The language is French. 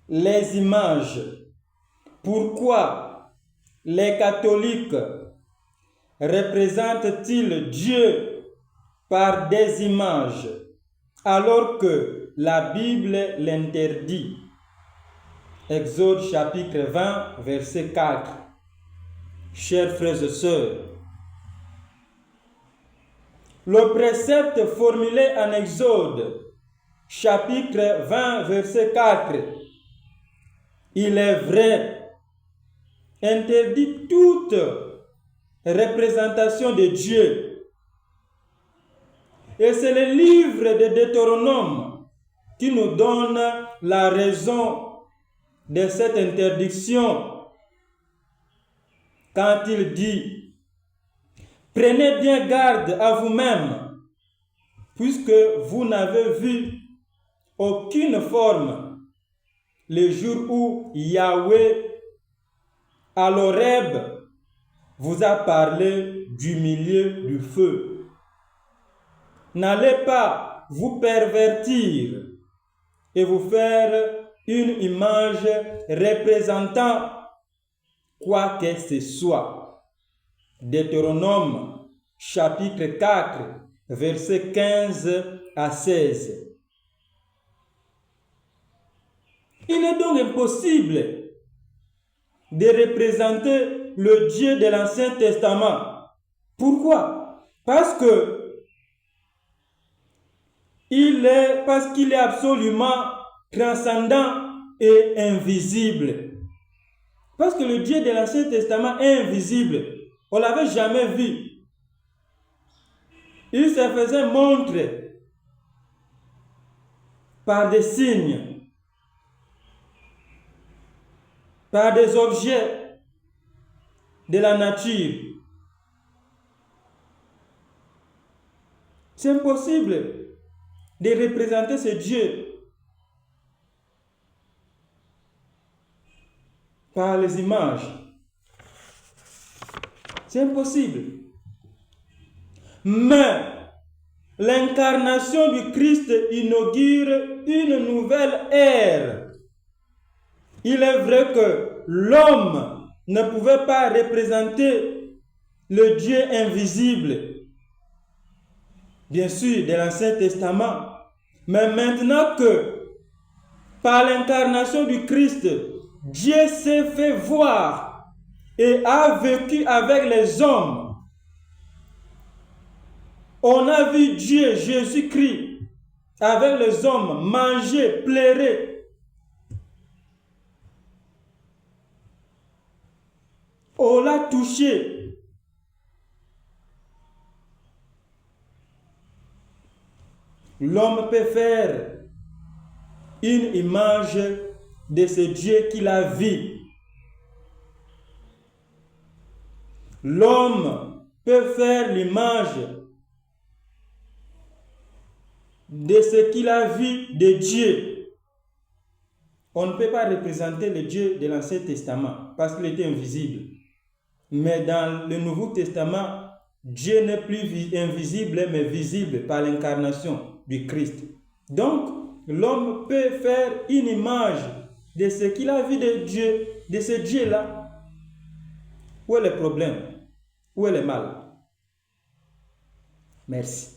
les images? Pourquoi les catholiques représentent-ils Dieu par des images alors que la Bible l'interdit? Exode chapitre 20, verset 4. Chers frères et sœurs, le précepte formulé en Exode chapitre 20, verset 4, il est vrai, interdit toute représentation de Dieu. Et c'est le livre de Deutéronome qui nous donne la raison de cette interdiction quand il dit: prenez bien garde à vous-même, puisque vous n'avez vu aucune forme le jour où Yahweh à l'Horeb vous a parlé du milieu du feu. N'allez pas vous pervertir et vous faire une image représentant quoi que ce soit. Deutéronome chapitre 4, versets 15 à 16. Il est donc impossible de représenter le Dieu de l'Ancien Testament. Pourquoi? Parce qu'il est absolument transcendant et invisible. Parce que le Dieu de l'Ancien Testament est invisible. On ne l'avait jamais vu. Il se faisait montrer par des signes, par des objets de la nature. C'est impossible de représenter ce Dieu par les images. C'est impossible. Mais l'incarnation du Christ inaugure une nouvelle ère. Il est vrai que l'homme ne pouvait pas représenter le Dieu invisible, bien sûr, de l'Ancien Testament. Mais maintenant que, par l'incarnation du Christ, Dieu s'est fait voir et a vécu avec les hommes, on a vu Dieu, Jésus-Christ, avec les hommes, manger, pleurer. On l'a touché. L'homme peut faire une image de ce Dieu qu'il a vu. L'homme peut faire l'image de ce qu'il a vu de Dieu. On ne peut pas représenter le Dieu de l'Ancien Testament parce qu'il était invisible. Mais dans le Nouveau Testament, Dieu n'est plus invisible mais visible par l'incarnation du Christ. Donc, l'homme peut faire une image de ce qu'il a vu de Dieu, de ce Dieu-là. Où est le problème? Où est le mal? Merci.